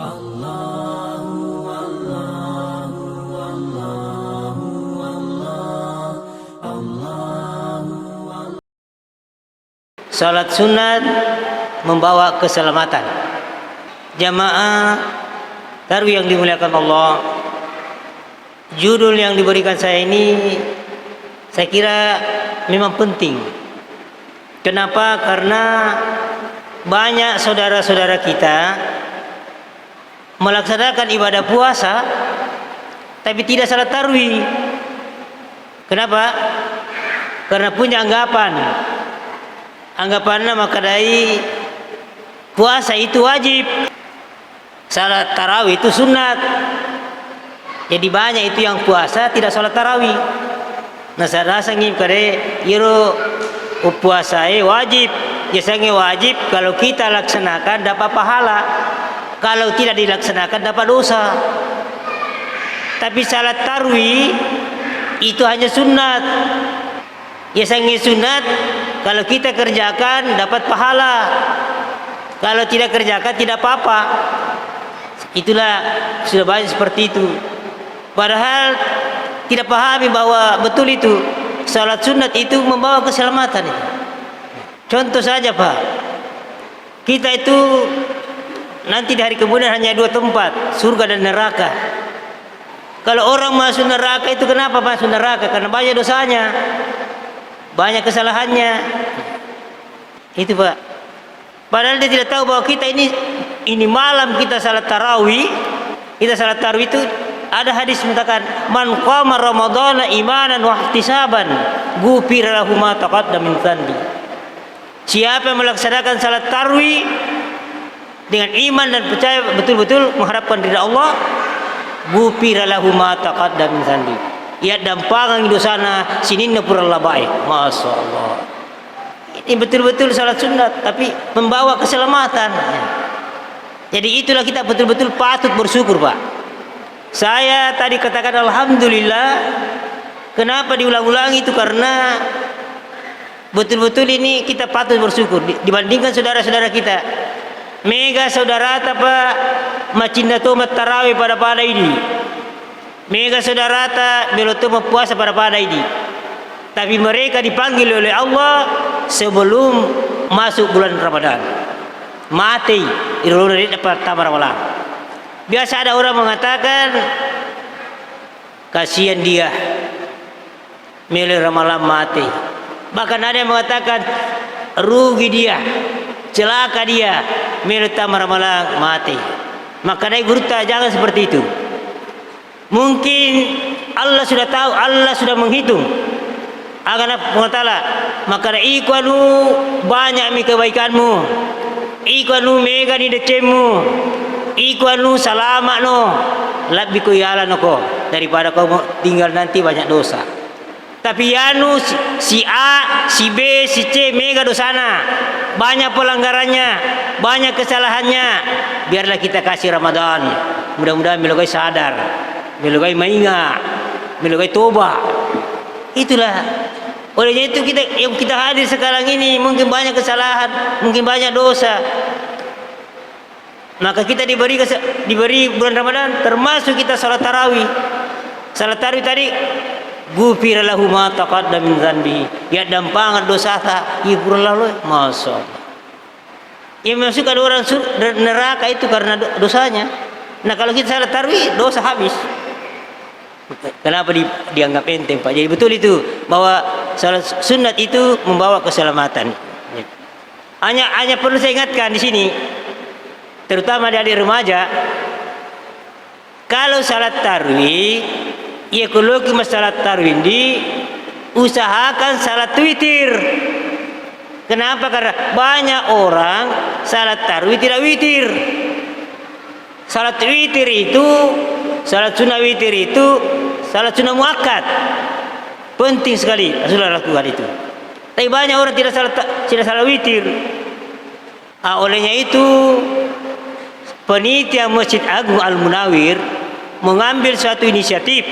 Salat sunat membawa keselamatan. Jamaah tarawih yang dimuliakan Allah, judul yang diberikan saya ini saya kira memang penting. Kenapa? Karena banyak saudara-saudara kita melaksanakan ibadah puasa tapi tidak salat tarawih. Kenapa? Karena punya anggapannya makadai puasa itu wajib, salat tarawih itu sunat. Jadi banyak itu yang puasa tidak salat tarawih. Nah saya ngim kare iro puasa wajib, biasanya wajib kalau kita laksanakan dapat pahala, kalau tidak dilaksanakan dapat dosa. Tapi salat tarawih itu hanya sunat. Biasanya sunat kalau kita kerjakan dapat pahala, kalau tidak kerjakan tidak apa-apa. Itulah sudah banyak seperti itu. Padahal tidak pahami bahwa betul itu salat sunat itu membawa keselamatan itu. Contoh saja Pak, kita itu nanti di hari kemudian hanya dua tempat, surga dan neraka. Kalau orang masuk neraka itu kenapa masuk neraka? Karena banyak dosanya, banyak kesalahannya. Itu Pak. Padahal dia tidak tahu bahwa kita ini malam kita salat tarawih. Kita salat tarawih itu ada hadis mengatakan man qama ramadhana imanan wa ihtisaban ghufira lahu ma taqaddama min dhanbi. Siapa yang melaksanakan salat tarawih dengan iman dan percaya betul-betul mengharapkan ridha Allah, ghufira lahu ma taqaddama min dhanbi. Ya dampangan dosana sininna puralla bae. Masyaallah. Ini betul-betul salat sunat tapi membawa keselamatan. Jadi itulah kita betul-betul patut bersyukur Pak. Saya tadi katakan alhamdulillah. Kenapa diulang-ulangi itu? Karena betul-betul ini kita patut bersyukur dibandingkan saudara-saudara kita. Mega saudara apa macinda tomat tarawih pada ini. Mega saudara ta beloto puasa pada ini. Tapi mereka dipanggil oleh Allah sebelum masuk bulan Ramadan. Mati irulun dapat tamar malam. Biasa ada orang mengatakan kasihan dia milih ramalan mati. Bahkan ada yang mengatakan rugi dia, celaka dia milih tamar ramalan mati. Maka dari guru jangan seperti itu. Mungkin Allah sudah tahu, Allah sudah menghitung. Akan Allah, maka ikwanu banyak mi kebaikanmu, ikwanu mega ni decemu, ikwanu salama no, lebih kuyala no ko daripada kau tinggal nanti banyak dosa. Tapi yanu si A, si B, si C mega dosana, banyak pelanggarannya, banyak kesalahannya. Biarlah kita kasih Ramadan, mudah-mudahan melukai sadar, melukai maingat, melukai toba. Itulah. Olehnya itu kita hadir sekarang ini mungkin banyak kesalahan, mungkin banyak dosa. Maka kita diberi bulan Ramadan termasuk kita salat tarawih. Salat tarawih tadi ghufira lahu ma taqaddama min dzanbihi. Ya dampangan dosa ta ghufrallahu masyaallah. Yang masukkan orang neraka itu karena dosanya. Nah kalau kita salat tarawih dosa habis. Kenapa dianggap enteng Pak? Jadi betul itu bahwa salat sunat itu membawa keselamatan. Hanya perlu saya ingatkan di sini, terutama di adik remaja, kalau salat tarawih, ya kalau kita salat tarawih ini usahakan salat witir. Kenapa? Karena banyak orang salat tarawih tidak witir. Salat witir itu, salat sunnah witir itu salat sunnah muakkad. Penting sekali Rasulullah lakukan itu. Tapi banyak orang tidak salat witir. Olehnya itu panitia Masjid Agung Al-Munawir mengambil suatu inisiatif.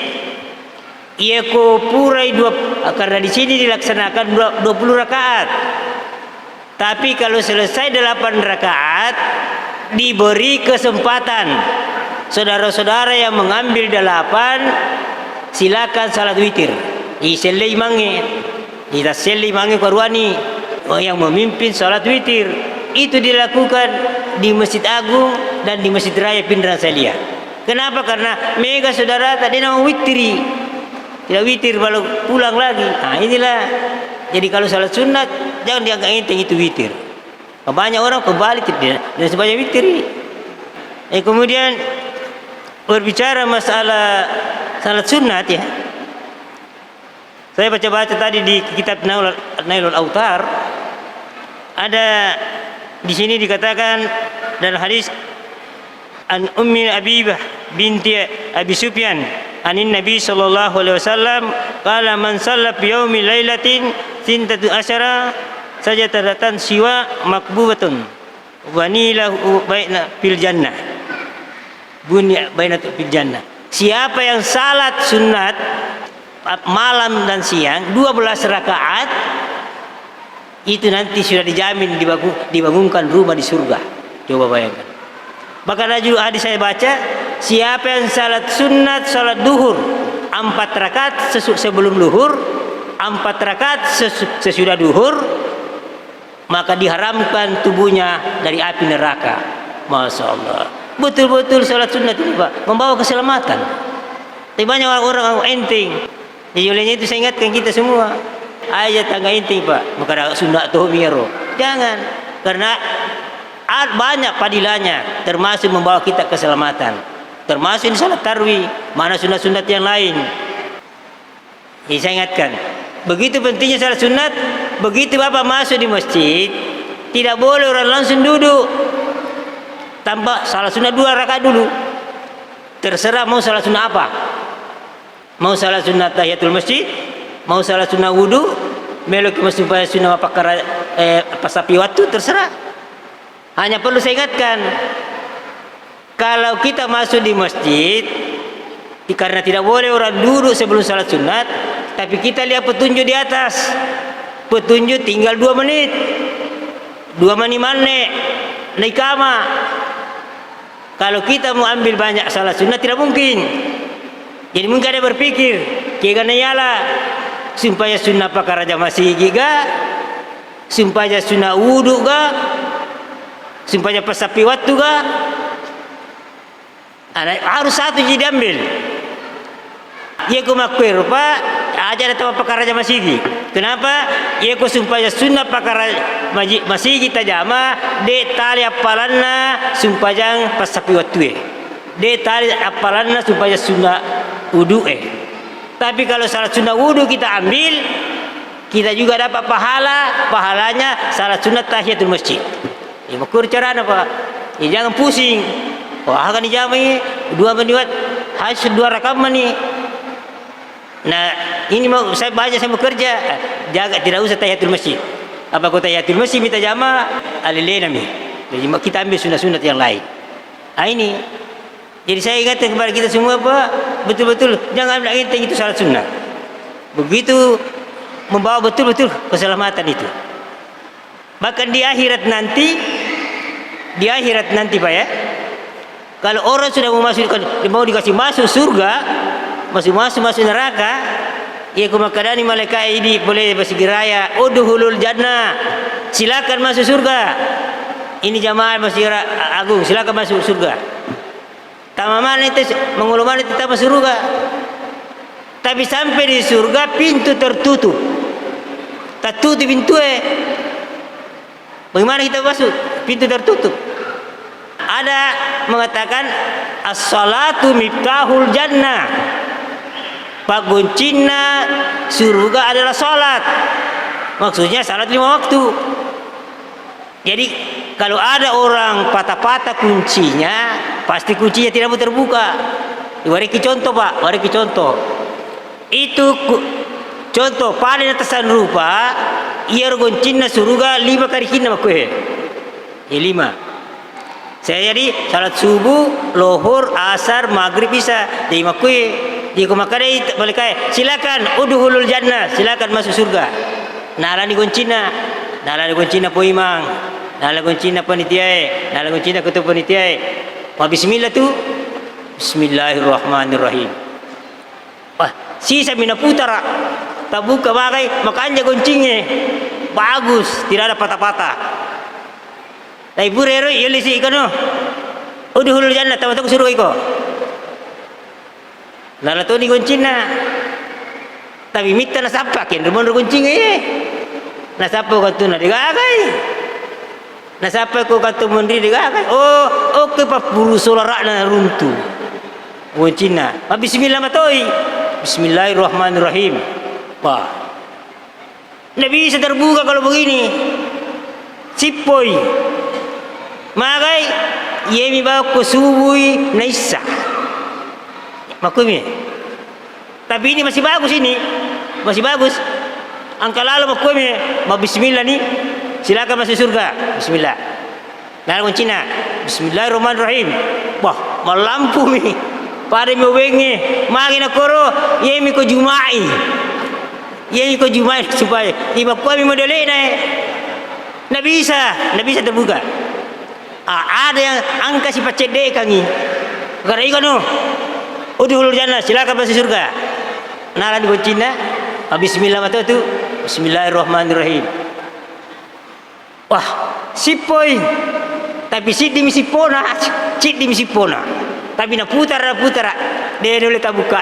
Ia purai karena di sini dilaksanakan 20 rakaat. Tapi kalau selesai 8 rakaat diberi kesempatan saudara-saudara yang mengambil 8 silakan salat witir. Iselle imange, kita selle imange korwani yang memimpin salat witir. Itu dilakukan di Masjid Agung dan di Masjid Raya Pindrang Salia. Kenapa? Karena mega saudara tadi nama witiri, tidak witir baru pulang lagi. Nah inilah. Jadi kalau salat sunat jangan dianggap enteng itu witir. Banyak orang kembali dan sebanyak witir. Kemudian berbicara masalah salat sunat ya. Saya baca-baca tadi di kitab Nailul Autar, ada di sini dikatakan dalam hadis an Ummi Habibah binti Abi Sufyan anin Nabi sallallahu alaihi wasallam qala man shalla fi yaumi lailatin sintatu asyara sajadatan siwa makbubatun wanilahu baina fil jannah bunya baina fil jannah. Siapa yang salat sunat malam dan siang 12 rakaat itu nanti sudah dijamin dibangunkan rumah di surga. Coba bayangkan. Bahkan ada juga hadis saya baca, siapa yang salat sunat salat duhur 4 rakaat sebelum duhur, 4 rakaat sesudah duhur, maka diharamkan tubuhnya dari api neraka. Masya Allah. Betul-betul salat sunat ini Pak membawa keselamatan. Tapi banyak orang enteng. Jadi olehnya itu saya ingatkan kita semua. Ayat tangga enteng Pak. Maka sunat tuh miro. Jangan. Karena banyak padilanya. Termasuk membawa kita keselamatan. Termasuk ini salat tarwih. Mana sunat-sunat yang lain. Jadi saya ingatkan. Begitu pentingnya salat sunat. Begitu Bapak masuk di masjid. Tidak boleh orang langsung duduk. Tanpa salat sunat 2 rakaat dulu. Terserah mau salat sunat apa. Mau salat sunat tahiyatul masjid, mau salat sunat wudu, melok masjid sunat pasapi waktu, terserah. Hanya perlu saya ingatkan, kalau kita masuk di masjid, karena tidak boleh orang duduk sebelum salat sunat, tapi kita lihat petunjuk di atas, petunjuk tinggal 2 menit, 2 menit mana, naik kama. Kalau kita mau ambil banyak salat sunat tidak mungkin. Jadi mungkin ada berpikir, kegana yala, supaya sunnah pakar raja masih giga, supaya sunnah wudu ga, supaya pesapi waktu ga, harus satu jadi ambil. Ia ku makwir Pak, aja ada tahu pakar raja masih gi. Kenapa? Ia ku supaya sunnah pakar masih kita jama, de tali apalanna supaya pesapi waktu de tali apalanna supaya sunnah wudu Tapi kalau salat sunat wudu kita ambil, kita juga dapat pahalanya salat sunat tahiyatul masjid. Makur cara apa? Jangan pusing. Wah akan dijamai 2 menit harus 2 rakaat nih. Nah ini mau saya bekerja, jaga tidak usah tahiyatul masjid. Apa kau tahiyatul masjid minta jama alilenami. Jadi kita ambil sunat-sunat yang lain. Ini. Jadi saya ingatkan kepada kita semua Pak, betul-betul jangan ambil enteng itu salat sunnah. Begitu membawa betul-betul keselamatan itu. Bahkan di akhirat nanti Pak ya. Kalau orang sudah mau dikasih masuk surga, masuk neraka, ya kumakadani malaikat ini boleh bersegera udhulul jannah. Silakan masuk surga. Ini jamaah Masjid Agung, silakan masuk surga. Tamaman itu menguluman itu tak masuk surga. Tapi sampai di surga pintu tertutup. Tertutup pintu Bagaimana kita masuk? Pintu tertutup. Ada mengatakan as-salatu miftahul jannah. Paguncina surga adalah salat. Maksudnya salat 5 waktu. Jadi kalau ada orang patah-patah kuncinya, pasti kuncinya tidak mau terbuka. Wariki contoh Pak, wariki contoh. Itu contoh paling atasan rupa, ia kuncinya surga 5 kali kina makwe. Ya 5. Saya jadi salat subuh, lohur, asar, maghrib bisa. Jadi makwe. Jadi kumakadai boleh kaya. Silakan udhulul jannah, silakan masuk surga. Nalani kuncinya po imang. nalagon Cina panitia, nalagon Cina ketua panitia. Bismillah tu, Bismillahirrahmanirrahim. Wah, sisa mina putara, tak buka bagai, makanya goncingnya bagus, tidak ada patah-patah. Tapi burero, ya lisi ikan no. Udah hulur jannah, tahu suruh iko. Nala tu ni goncina. Tapi mita nasapak yang rumah goncing nasapa ko tu na digagai. Nasapa ko katu mundri digagai. Oh, oke pa puru solara na runtu. Goncina. Bismillah matoi. Bismillahirrahmanirrahim. Wah. Nabi bisa terbuka kalau begini. Sipoi. Magai yemi bawa ko subui naisa. Makumi. Tapi ini masih bagus ini. Masih bagus. Angka lalu makumi, bismillah nih. Silakan masuk surga. Bismillah. Lalu Cina. Bismillahirrahmanirrahim. Wah, malampu nih. Pada mi wengi, magi na koro, yemi ko jumai. Yemi ko jumai supaya iba ko mi modele na. Nabi bisa terbuka. Ada yang angka si pacede kangi. Karena ikan no. Udhulul jannah, silakan masuk surga. Nala di Cina. Bismillah mata tu. Bismillahirrahmanirrahim. Wah, sipoi. Tapi sidi misipona, sidi misipona. Tapi na putara. Dia boleh tak buka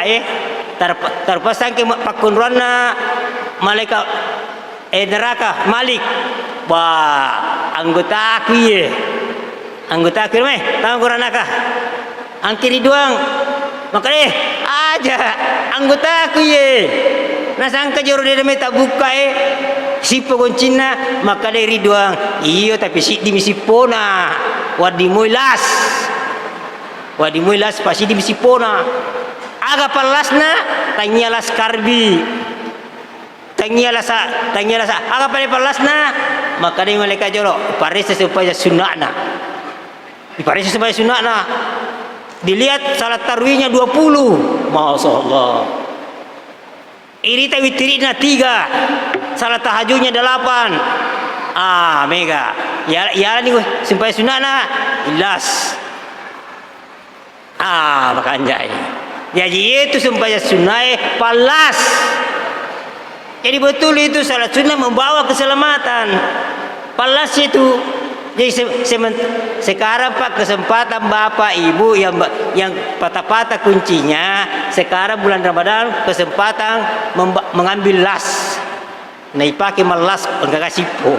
terpasang ke pakunrana malaikat neraka Malik. Wah, anggota aku ye. Anggota aku meh, tahu kuranaka. Angkiri doang. Maka aja anggota aku ye. Nasangka joro dia tak buka sipo goncina maka dari doang. Iyo tapi si di misipona. Wadi muilas pasti di misipona. Aga palasna tanyalas karbi. Tanyalas aga palasna maka dari mereka joro parisa supaya sunakna. Diparisa supaya sunakna. Dilihat salat tarwihnya 20. Masya Allah. Irita witirina 3. Salat tahajudnya 8. Mega. Ya nih supaya sunakna ilas. Maka anjay. Jadi itu supaya sunai palas. Jadi betul itu salat sunnah membawa keselamatan. Palas itu. Jadi sekarang Pak kesempatan Bapak Ibu yang patah-patah kuncinya sekarang bulan Ramadan kesempatan mengambil las. Nah pakai malas enggak sipo.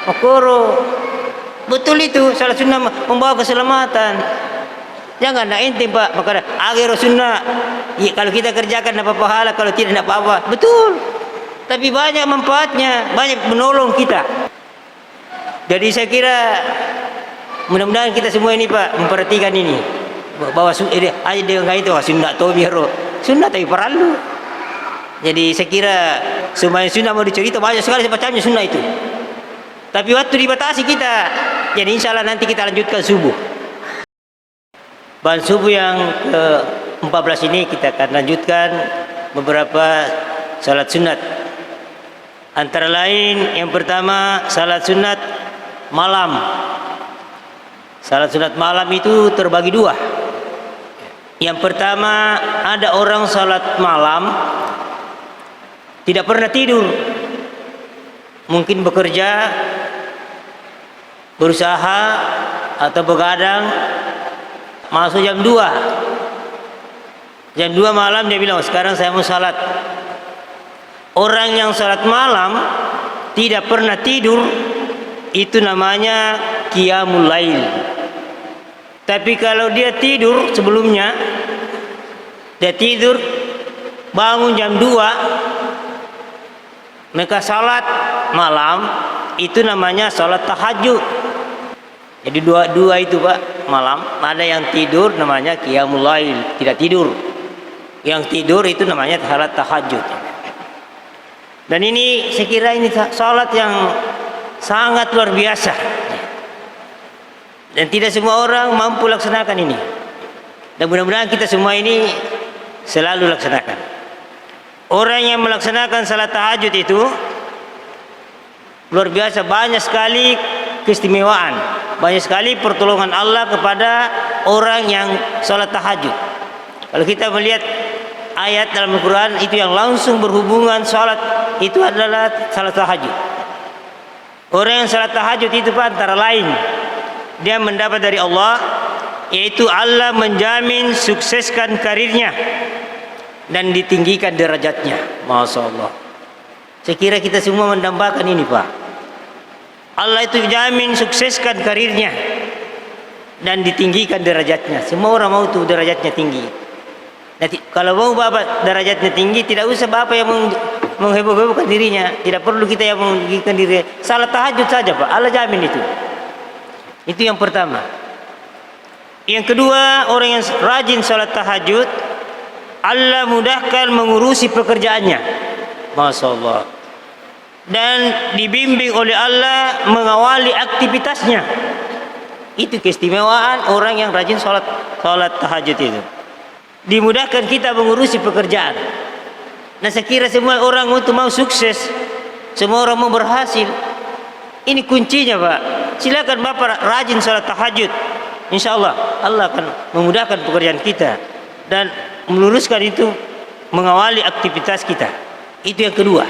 Okoro. Betul itu salat sunnah membawa keselamatan. Jangan nak ente Pak maka akhir sunnah. Ya, kalau kita kerjakan dapat pahala kalau tidak apa-apa. Betul. Tapi banyak manfaatnya, banyak menolong kita. Jadi saya kira mudah-mudahan kita semua ini Pak memperhatikan ini bahwa aja dengan itu sunnah to biaro sunnah tapi perlu. Jadi saya kira semua sunnah mau dicerita banyak sekali macamnya sunnah itu. Tapi waktu dibatasi kita. Jadi insya Allah nanti kita lanjutkan subuh. Bahan subuh yang ke-14 ini kita akan lanjutkan beberapa salat sunat. Antara lain yang pertama salat sunat malam. Salat sunat malam itu terbagi 2. Yang pertama ada orang salat malam tidak pernah tidur. Mungkin bekerja, berusaha atau begadang masuk jam 2. Jam 2 malam dia bilang sekarang saya mau salat. Orang yang salat malam tidak pernah tidur itu namanya qiyamul lail. Tapi kalau dia tidur sebelumnya, dia tidur bangun jam 2, maka salat malam itu namanya salat tahajud. Jadi dua itu Pak malam. Ada yang tidur namanya qiyamul lail, tidak tidur. Yang tidur itu namanya salat tahajud. Dan ini saya kira ini salat yang sangat luar biasa. Dan tidak semua orang mampu laksanakan ini. Dan mudah-mudahan kita semua ini selalu laksanakan. Orang yang melaksanakan salat tahajud itu luar biasa banyak sekali keistimewaan. Banyak sekali pertolongan Allah kepada orang yang sholat tahajud. Kalau kita melihat ayat dalam Al-Quran itu yang langsung berhubungan sholat, itu adalah sholat tahajud. Orang yang sholat tahajud itu Pak, antara lain dia mendapat dari Allah, yaitu Allah menjamin sukseskan karirnya dan ditinggikan derajatnya. Masya Allah. Saya kira kita semua mendambakan ini Pak. Allah itu jamin sukseskan karirnya dan ditinggikan derajatnya. Semua orang mau tuh derajatnya tinggi. Nanti kalau mau Bapak derajatnya tinggi, tidak usah Bapak yang mengheboh-hebohkan dirinya. Tidak perlu kita yang meninggikan diri. Salat tahajud saja Pak, Allah jamin itu. Itu yang pertama. Yang kedua, orang yang rajin salat tahajud, Allah mudahkan mengurusi pekerjaannya. Masya Allah. Dan dibimbing oleh Allah mengawali aktivitasnya. Itu keistimewaan orang yang rajin salat tahajud itu. Dimudahkan kita mengurusi pekerjaan. Nah, saya kira semua orang untuk mau sukses, semua orang mau berhasil, ini kuncinya Pak. Silakan Bapak rajin salat tahajud, insya Allah Allah akan memudahkan pekerjaan kita dan meluruskan itu, mengawali aktivitas kita. Itu yang kedua.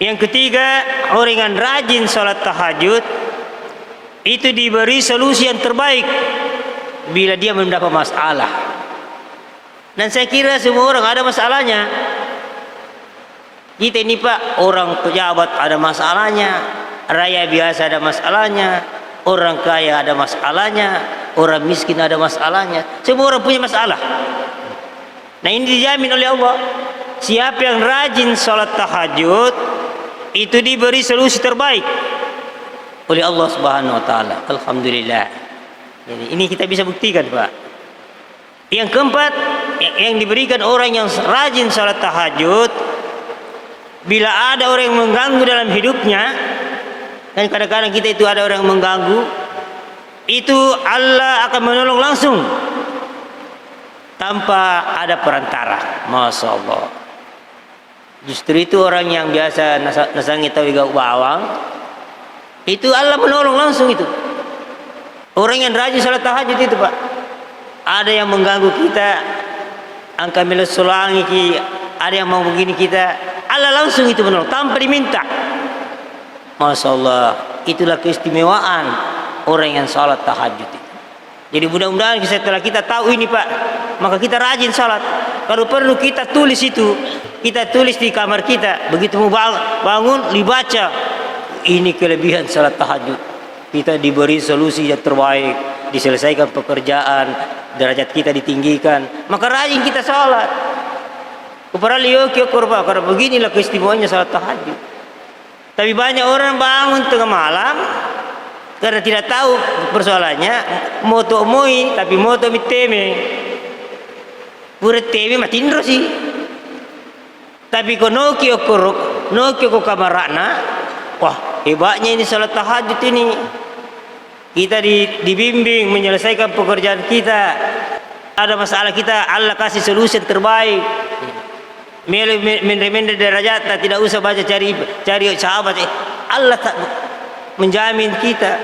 Yang ketiga, orang yang rajin salat tahajud itu diberi solusi yang terbaik bila dia mendapat masalah. Dan saya kira semua orang ada masalahnya. Kita ini Pak, orang pejabat ada masalahnya, rakyat biasa ada masalahnya, orang kaya ada masalahnya, orang miskin ada masalahnya. Semua orang punya masalah. Nah, ini dijamin oleh Allah. Siapa yang rajin salat tahajud itu diberi solusi terbaik oleh Allah Subhanahu wa taala. Alhamdulillah. Jadi ini kita bisa buktikan Pak. Yang keempat, yang diberikan orang yang rajin salat tahajud, bila ada orang yang mengganggu dalam hidupnya, dan kadang-kadang kita itu ada orang yang mengganggu, itu Allah akan menolong langsung tanpa ada perantara. Masya Allah. Justru itu orang yang biasa nasangi tahu gak bawang, itu Allah menolong langsung itu. Orang yang rajin salat tahajud itu Pak. Ada yang mengganggu kita, angka milas sulangi, ada yang mau begini kita, Allah langsung itu menolong tanpa diminta. Masya Allah. Itulah keistimewaan orang yang salat tahajud itu. Jadi mudah-mudahan setelah kita tahu ini Pak, maka kita rajin salat. Kalau perlu kita tulis itu, kita tulis di kamar kita. Begitu mau bangun, dibaca. Ini kelebihan salat tahajud. Kita diberi solusi yang terbaik, diselesaikan pekerjaan, derajat kita ditinggikan. Maka rajin kita salat. Karena beginilah keistimewaannya salat tahajud. Tapi banyak orang bangun tengah malam karena tidak tahu persoalannya, moto moi tapi moto miteme. Pura teme matindro sih. Tapi kono kio kamarana, wah hebatnya ini salat tahajud ini. Kita dibimbing menyelesaikan pekerjaan kita. Ada masalah kita, Allah kasih solusi terbaik. Menremenda derajat, tidak usah baca cari sahabat. Allah tak menjamin kita.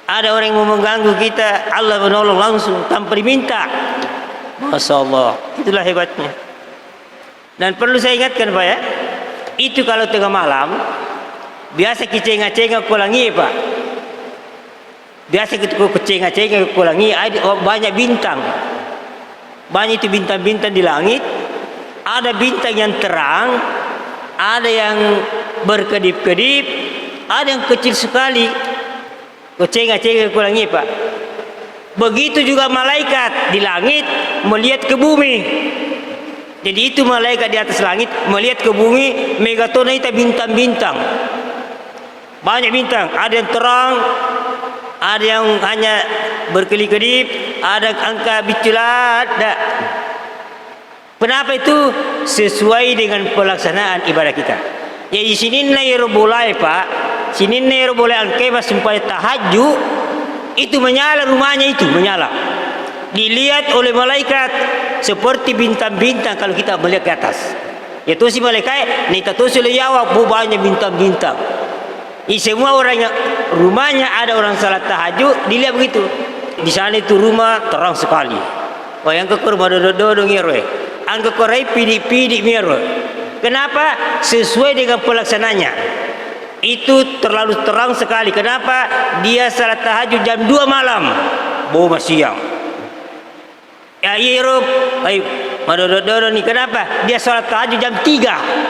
Ada orang yang mau mengganggu kita, Allah menolong langsung tanpa diminta. Masya Allah. Itulah hebatnya. Dan perlu saya ingatkan Pak ya, itu kalau tengah malam biasa kecenga-cenga kolangi Pak. Biasa kita kecenga-cenga kolangi, banyak bintang. Banyak itu bintang-bintang di langit. Ada bintang yang terang, ada yang berkedip-kedip, ada yang kecil sekali. Kecenga-cenga kolangi Pak. Begitu juga malaikat di langit melihat ke bumi. Jadi itu malaikat di atas langit melihat ke bumi, megatona itu bintang-bintang. Banyak bintang, ada yang terang, ada yang hanya berkelip-kelip, ada angka biculat. Kenapa itu? Sesuai dengan pelaksanaan ibadah kita. Jadi sini boleh Pak, sini boleh angkeba supaya tahajud itu menyala, rumahnya itu menyala. Dilihat oleh malaikat seperti bintang-bintang kalau kita melihat ke atas. Itu si malaikat, nita tu sila yawa banyak bintang-bintang. Ini semua orang yang rumahnya ada orang salat tahajud, dilihat begitu. Di sana itu rumah terang sekali. Oh yang kekur dodo ngirwe, ang kekurai pidi mirwe. Kenapa? Sesuai dengan pelaksananya. Itu terlalu terang sekali. Kenapa? Dia salat tahajud jam 2 malam, bawa siang. Ya irup, ayo madodo ni kenapa? Dia salat tahajud jam 3.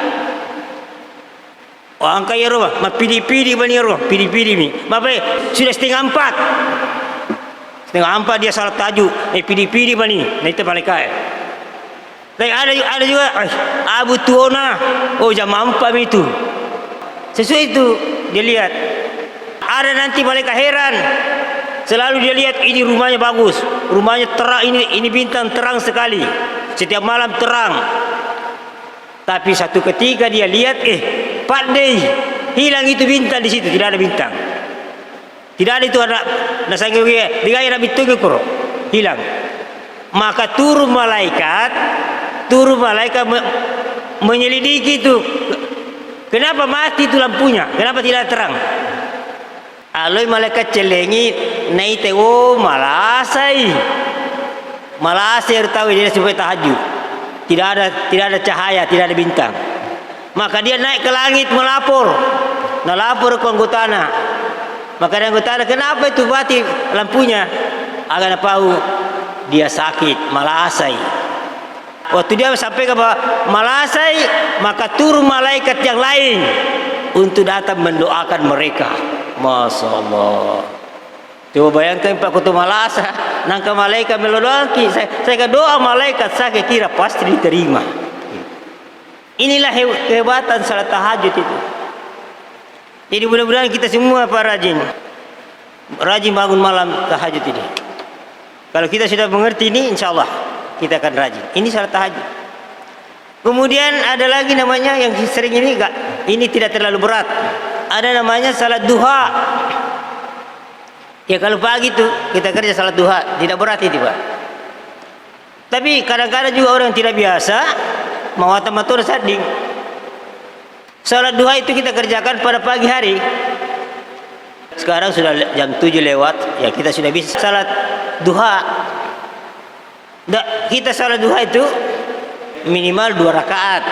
Oh angka ya roh, ma pidi bani roh, pidi ni. Bapak sudah setengah 4. Setengah 4 dia salat tahajud, pidi bani. Nah itu paling kaya. Tapi ada juga Abu Tuona, oh jam 4 itu. Sesuai itu dia lihat. Ada nanti mereka heran. Selalu dia lihat ini rumahnya bagus, rumahnya terang, ini bintang terang sekali. Setiap malam terang. Tapi satu ketika dia lihat, pandai hilang itu bintang di situ, tidak ada bintang. Tidak ada itu ada nasangnya digaya nabi tunggu koro hilang. Maka turun malaikat menyelidiki itu. Kenapa mati itu lampunya? Kenapa tidak terang? Aloi malaikat celengi naik malasai tahu dia supaya tahajud. Tidak ada cahaya, tidak ada bintang. Maka dia naik ke langit melapor ke anggotana. Maka anggotana kenapa itu mati lampunya? Agar tahu dia sakit, malasai. Waktu dia sampai ke malasai, maka turun malaikat yang lain untuk datang mendoakan mereka. Masya Allah. Coba bayangkan Pak Kutu Malasa, nangka malaikat melodaki. Saya doa malaikat, saya kira pasti diterima. Inilah kehebatan salat tahajud itu. Jadi mudah-mudahan kita semua rajin bangun malam tahajud ini. Kalau kita sudah mengerti ini, insya Allah kita akan rajin. Ini salat tahajud. Kemudian ada lagi namanya yang sering ini tidak terlalu berat. Ada namanya salat duha. Ya kalau pagi itu kita kerja salat duha, tidak berat itu Pak. Tapi kadang-kadang juga orang yang tidak biasa mau atamatur sading. Salat duha itu kita kerjakan pada pagi hari. Sekarang sudah jam 7 lewat, ya kita sudah bisa salat duha. Kita salat duha itu minimal 2 rakaat.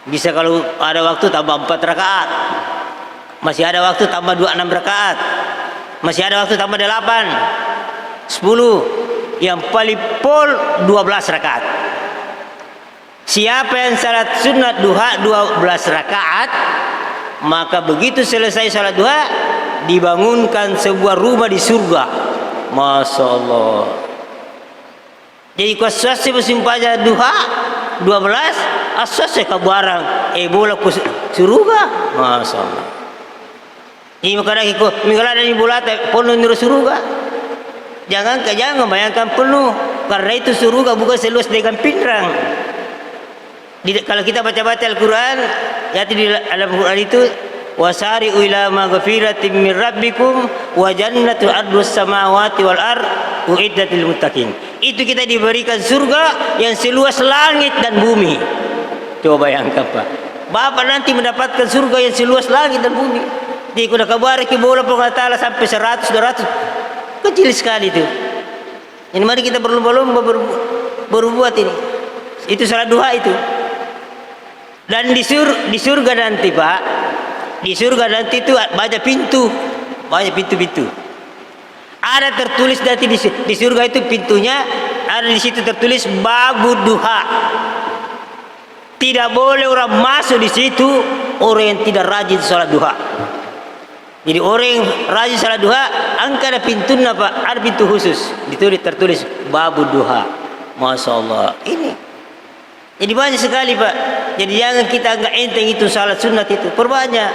Bisa kalau ada waktu tambah 4 rakaat. Masih ada waktu tambah 6 rakaat. Masih ada waktu tambah 8, 10. Yang paling pol 12 rakaat. Siapa yang salat sunat duha 12 rakaat, maka begitu selesai salat duha dibangunkan sebuah rumah di surga. Masya Allah. Jadi kuasasi bersimpaja duha 12 asas ke barang bola ku surga. Masya Allah. Ini makanya minggalan dari bulat penuh nurut surga. Jangan bayangkan penuh, karena itu surga bukan seluas dengan pinrang. Kalau kita baca-baca Al-Quran, ya di dalam Al-Quran itu wasari'u ila maghfiratin min rabbikum wa jannatul ardus samawati wal ard uiddat lil muttaqin. Itu kita diberikan surga yang seluas langit dan bumi. Coba bayangkan Pak. Bapak nanti mendapatkan surga yang seluas langit dan bumi. Jadi kuda kabar ki bola Allah Taala sampai 100 200 kecil sekali itu. Ini mari kita berlomba-lomba berbuat ini. Itu salat duha itu. Dan di surga nanti Pak, di surga nanti itu banyak pintu, ada tertulis nanti di surga itu pintunya ada di situ tertulis babu duha. Tidak boleh orang masuk di situ orang yang tidak rajin salat duha. Jadi orang yang rajin salat duha, angka ada pintunya Pak, ada pintu khusus tertulis babu duha. Masya Allah. Ini jadi banyak sekali Pak. Jadi jangan kita anggap enteng itu salat sunat itu, perbanyak.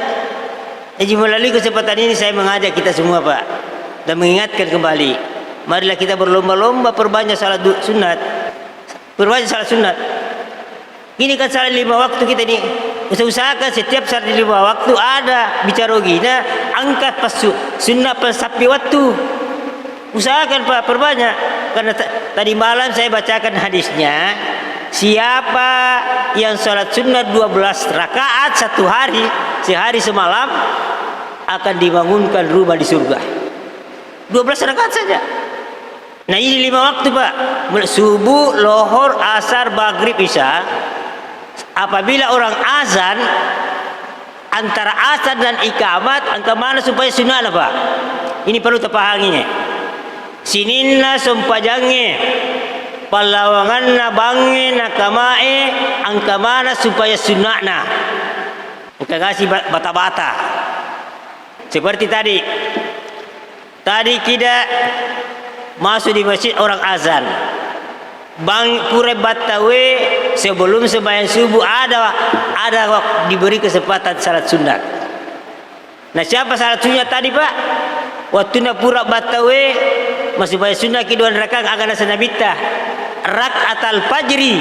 Jadi melalui kesempatan ini saya mengajak kita semua Pak, dan mengingatkan kembali, marilah kita berlomba-lomba perbanyak salat sunat. Perbanyak salat sunat. Ini kan salat 5 waktu kita ini. Usahakan setiap salat 5 waktu ada bicara gina, angkat pas sunnah pas sapi waktu. Usahakan Pak perbanyak. Karena tadi malam saya bacakan hadisnya, siapa yang salat sunnah 12 rakaat satu hari, sehari semalam, akan dibangunkan rumah di surga. 12 rakaat saja. Nah ini 5 waktu Pak, subuh, lohor, asar, maghrib, isya. Apabila orang azan, antara azan dan ikamat, angka mana supaya sunnah Pak? Ini perlu terpahanginya. Sininna sumpajange, palawanganna bange nakamae, angka mana supaya sunnahna. Bukan kasih bata-bata. Seperti tadi kita masuk di masjid orang azan, bang pure batawe sebelum sembahyang subuh ada diberi kesempatan salat sunat. Nah siapa salat sunat tadi Pak? Waktu na pura batawe masih bayar sunat kedua rakaat agak sanabita rakaat al-fajri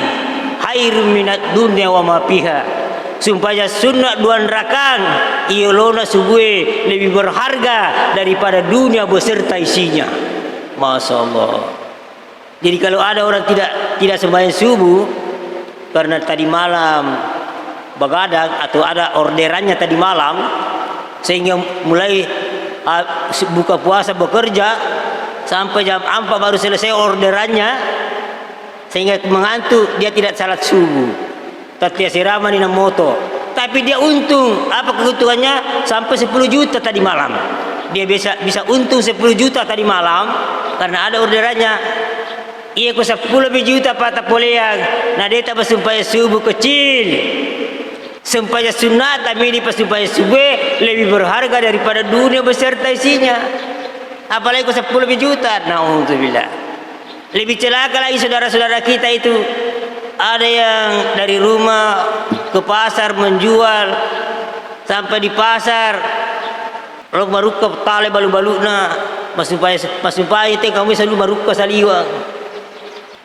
khairum minad dunya wa ma fiha. Sumpahnya sunat 2 rakaat iolona subuh lebih berharga daripada dunia beserta isinya. Masya Allah. Jadi kalau ada orang tidak sembahyang subuh karena tadi malam begadang atau ada orderannya tadi malam, sehingga mulai buka puasa bekerja sampai jam 4 baru selesai orderannya, sehingga mengantuk, dia tidak salat subuh. Tapi sirama di moto, tapi dia untung. Apa keuntungannya? Sampai 10 juta tadi malam. Dia bisa untung 10 juta tadi malam karena ada orderannya. Ia ku 10 lebih juta patah poleang. Nah dia tak bersumpah subuh kecil. Sumpah sunat tapi ini sumpah subuh lebih berharga daripada dunia beserta isinya. Apalagi ku 10 lebih juta. Nauzubillah. Lebih celaka lagi saudara-saudara kita itu. Ada yang dari rumah ke pasar menjual sampai di pasar rok baruka tale balu-baluna masupaya teh kamu selalu baruka saliwa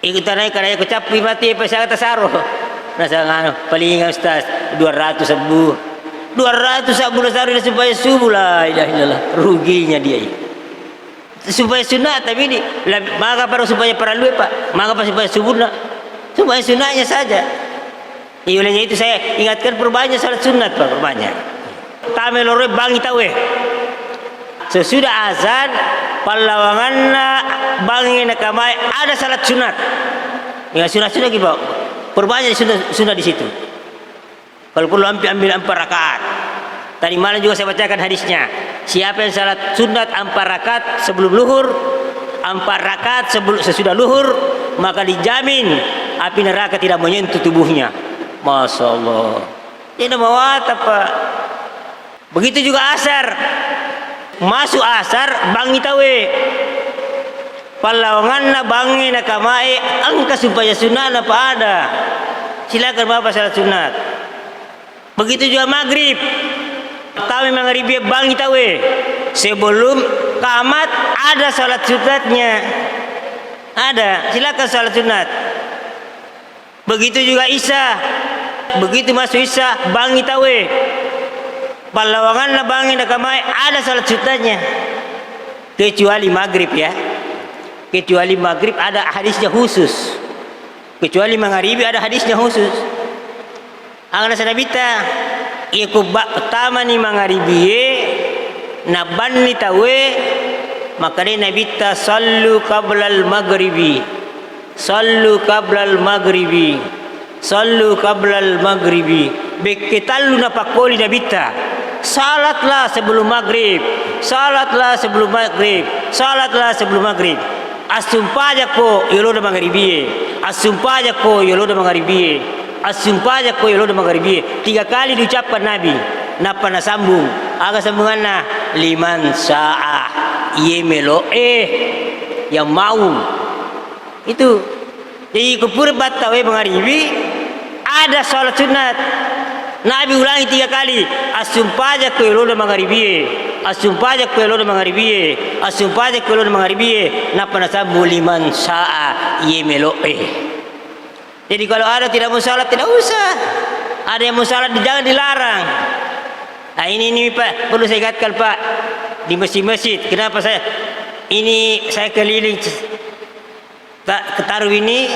ikut naik karena kecapi mati pasal kata saro nasa ngano paling ustaz 200 sabu 200 sabu saro supaya subuh lah ilaha ruginya dia supaya sunat tapi ini maka para supaya para luwe Pak maka supaya subuh cuma sunatnya saja. Olehnya itu saya ingatkan perbanyak salat sunat Pak, perbanyak. Tamelore bangi tawe. Sesudah azan, palawanganna bangi nakamai ada salat sunat. Ya sunat-sunat Pak. Perbanyak sunat di situ. Kalau perlu ambil 4 rakaat. Tadi malam juga saya bacakan hadisnya. Siapa yang salat sunat 4 rakaat sebelum luhur, 4 rakaat sesudah luhur, maka dijamin api neraka tidak menyentuh tubuhnya. Masya Allah. Ini mawat apa? Begitu juga asar. Masuk asar bangi tawe. Palawanganna bangi nakamai angka supaya sunat apa ada. Silakan Bapak salat sunat. Begitu juga maghrib. Tawe maghrib bangi tawe. Sebelum qamat ada salat sunatnya. Ada. Silakan salat sunat. Begitu juga isya. Begitu masuk isya bangi tawe. Palawangan bangi nakamai ada salat sunatnya. Kecuali maghrib ya. Kecuali maghrib ada hadisnya khusus. Kecuali maghrib ada hadisnya khusus. Angana sanabita iku pertama ni maghribiye nabanni tawe maka ni nabita sallu qablal maghribi. Sallu qablal maghribi. Sallu qablal maghribi. Bekitallu napakoli nabita. Salatlah sebelum maghrib. Salatlah sebelum maghrib. Salatlah sebelum maghrib. Asumpaja ko yoloda maghribiye. Asumpaja ko yoloda maghribiye. Asumpaja ko yoloda maghribiye. 3 kali diucapkan Nabi. Napa nasambung? Aga sambunganna liman sa'a yemelo yang mau. Itu di kupur batawe maghribi ada salat sunat. Nabi ulangi 3 kali. Asumpaja ko yoloda maghribiye. Asumpaja ko yoloda maghribiye. Asumpaja ko yoloda maghribiye. Napa nasambung liman sa'a yemelo. Jadi kalau ada tidak mau salat tidak usah. Ada yang mau salat jangan dilarang. Nah ini Pak perlu saya ingatkan Pak di masjid-masjid. Kenapa saya keliling Ketaru ini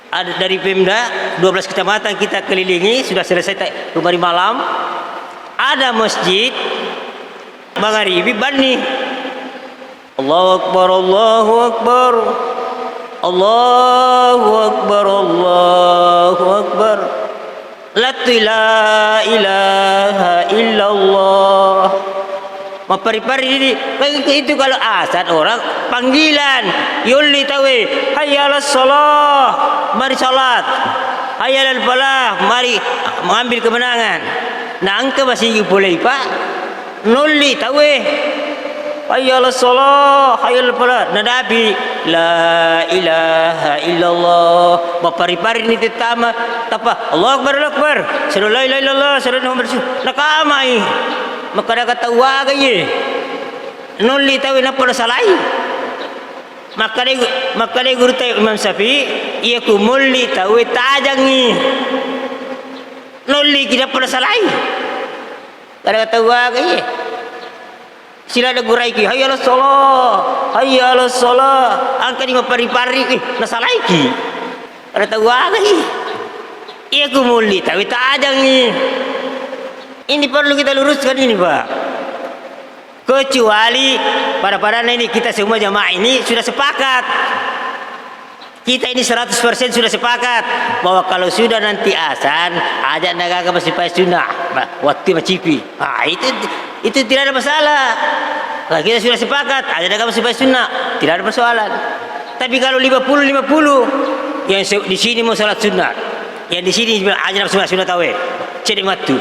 ada dari Pemda 12 kecamatan kita kelilingi sudah selesai kemarin malam. Ada masjid magharibi bani. Allahu Akbar, Allahu Akbar, Allahu Akbar, Allahu Akbar. La ilaha illallah. Mapari-pari ini itu kalau azan orang panggilan yulli tawe hayya 'alas shalah, mari salat, hayya 'alal falah, mari mengambil kemenangan. Nah angka masih boleh pak nulli tawe hayya 'alas shalah, hayya 'alal falah. Nah nabi la ilaha illallah mapari-pari ini tetama tapa Allahu Akbar, Allahu Akbar, sallallahu la ilaha illallah, sallallahu Muhammad rasul nakamai maka dah kata waga ye nulli tahu nak pada salai maka dia guru tahu Imam Syafi'i ia ku mulli tahu tajangi nulli kita pada salai kada kata waga ye sila ada gurai ki hayya 'alas shalah, hayya 'alas shalah, angka di pari-pari na salai ki kada tahu waga ye ia ku mulli tahu tajangi. Ini perlu kita luruskan ini Pak. Kecuali pada ini kita semua jamaah ini sudah sepakat. Kita ini 100% sudah sepakat bahwa kalau sudah nanti azan ajak nagaga masih pakai sunnah waktu macipi. Ah itu tidak ada masalah. Kalau kita sudah sepakat ajak nagaga masih pakai sunnah tidak ada persoalan. Tapi kalau 50-50 yang di sini mau salat sunnah, yang di sini ajak sunnah tawe. Jadi matu.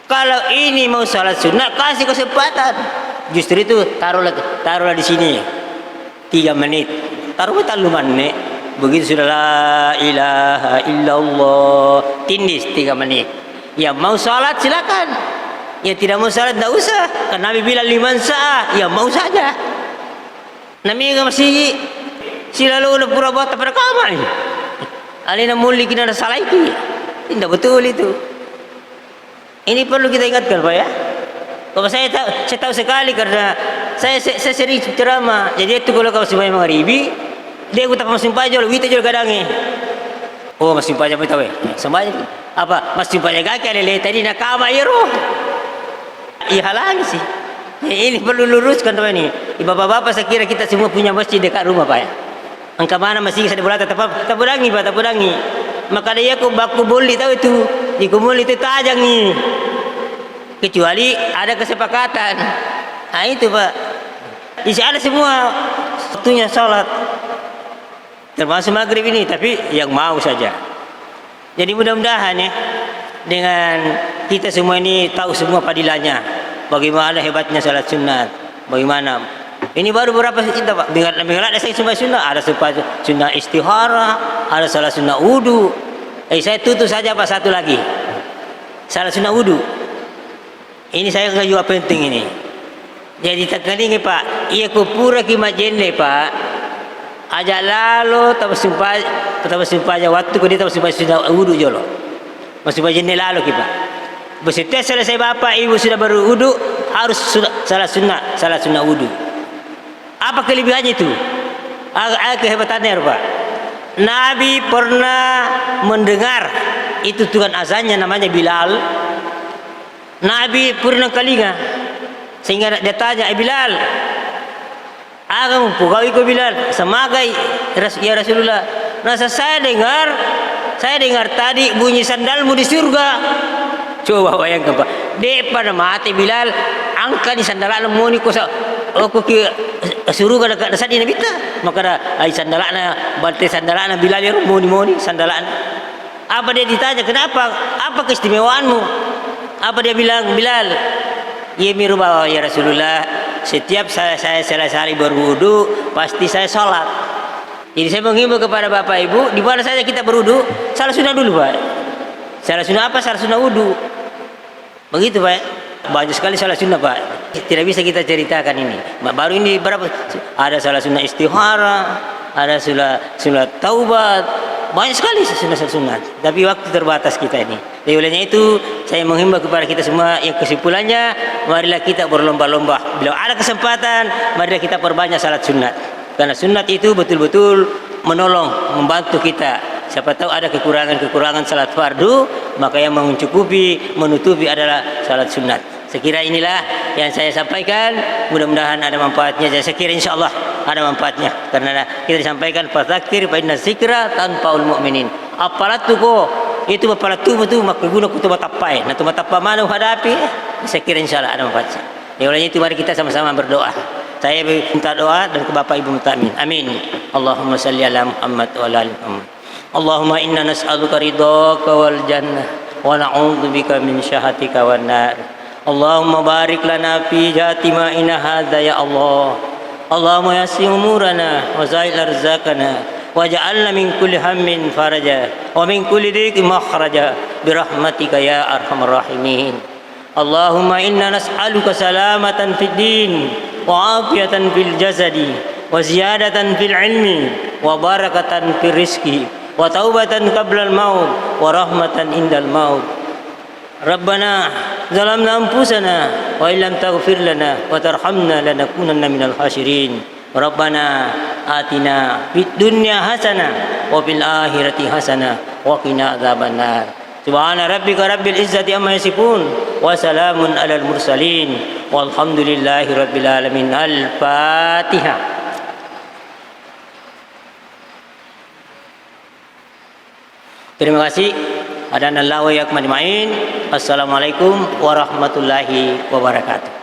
Kalau ini mau salat sunnah kasih kesempatan. Justru itu taruhlah di sini 3 menit. Taruh tak lumayan begitu sudah la ilaha illallah tindis 3 menit. Ya mau salat silakan. Ya tidak mau salat tidak usah. Karena Nabi bilang liman sa'ah ya mau saja. Nabi masih silalu udah pura buat pada kamar. Alina muli kena ada salah itu. Tidak betul itu. Ini perlu kita ingatkan Pak ya. Kalau saya tahu sekali karena saya sering ceramah. Jadi itu kalau kau sembahyang maghribi, dia utak masing pajol, wita jol kadangi. Oh masing pajol apa tahu? Sembahyang apa? Masing pajol kaki lele tadi nak kama iro. Iya halangi sih. Ini perlu luruskan Pak ini. Bapak-bapak saya kira kita semua punya masjid dekat rumah Pak ya. Angka mana masih saya boleh tetap pudangi Pak, tak pudangi. Maka dia aku baku boleh tahu itu. Di kumul itu tajangi kecuali ada kesepakatan. Nah itu Pak isi ada semua waktunya sholat termasuk maghrib ini tapi yang mau saja. Jadi mudah-mudahan ya dengan kita semua ini tahu semua padilannya bagaimana hebatnya sholat sunat, bagaimana ini baru berapa kita Pak dengar ada saya semua sunnah, ada sunnah istihara, ada salah sunnah wudu. Saya tutup saja Pak satu lagi salah sunnah wudu ini saya nggak juga penting ini. Jadi tekan ini Pak ia kupura kimat jende Pak ajak lalu tak bersumpah aja waktu kau dia tak bersumpah sunnah wudu jolo masih jende lalu kita bersetiap selesai bapak ibu sudah berwudu harus salah sunnah wudu. Apa kelebihannya itu? Ada kehebatannya Pak. Nabi pernah mendengar itu Tuhan azannya namanya Bilal. Nabi pernah kalinya sehingga dia tanya Bilal, "Agam pegawai ko Bilal, semagai ya Rasulullah." Nah saya dengar tadi bunyi sandalmu di surga. Coba bayangkan Pak, depan mati Bilal angka di sandalan mu ni ko sa aku ke suruh kada kada sadi nabi ta maka da ai sandalana balte sandalana Bilal ya moni sandalan. Apa dia ditanya kenapa, apa keistimewaanmu, apa dia bilang Bilal ya miruba ya Rasulullah setiap saya selesai berwudu pasti saya sholat. Jadi saya menghimbau kepada bapak ibu di mana saja kita berwudu salah sunnah dulu Pak. Salah sunnah apa? Salah sunnah wudu. Begitu Pak. Banyak sekali salah sunnah Pak. Tidak bisa kita ceritakan ini. Baru ini berapa? Ada salah sunnah istihara, ada sunnah taubat. Banyak sekali sunnah. Tapi waktu terbatas kita ini. Jadi olehnya itu saya menghimbau kepada kita semua yang kesimpulannya marilah kita berlomba-lomba. Bila ada kesempatan marilah kita perbanyak salat sunat. Karena sunat itu betul-betul menolong, membantu kita. Siapa tahu ada kekurangan salat fardu, maka yang mencukupi, menutupi adalah salat sunat. Sekira inilah yang saya sampaikan, mudah-mudahan ada manfaatnya. Saya kira insyaallah ada manfaatnya karena kita disampaikan fadzakir fa inna dzikra tanfaul mu'minin. Apalat tu ko itu apalat tu maka guna ku matapai. Nah tu matapa mana hadapi? Saya kira insyaallah ada manfaatnya. Ya oleh itu mari kita sama-sama berdoa. Saya minta doa dan ke Bapak Ibu minta amin. Amin. Allahumma salli ala Muhammad wa ala ali Muhammad. Allahumma inna nas'aluka ridhaka wal jannah wa na'udzubika min syahhatika wan nar. Allahumma barik lana fi jatima'ina hadza ya Allah. Allahumma yassir umurana wa zahil arzaqana waj'alna min kulli hammin faraja wa min kulli dhiqin makhraja birahmatika ya arhamar rahimin. Allahumma inna nas'aluka salamatan fid din wa afiyatan fil jasadi wa ziyadatan fil ilmi wa barakatan fil rizqi wa taubatan qabla al maut wa rahmatan indal maut. Rabbana zalamna anfusana wa illam taghfir lana wa tarhamna lanakunanna minal khasirin. Rabbana atina fid dunya hasanah wa fil akhirati hasanah wa qina adzabannar. Subhana rabbika rabbil izzati amma yasifun wa salamun alal mursalin walhamdulillahi rabbil alamin. Al-Fatihah. Terima kasih. Adanallahu wa iyyakum ajmain. Assalamualaikum warahmatullahi wabarakatuh.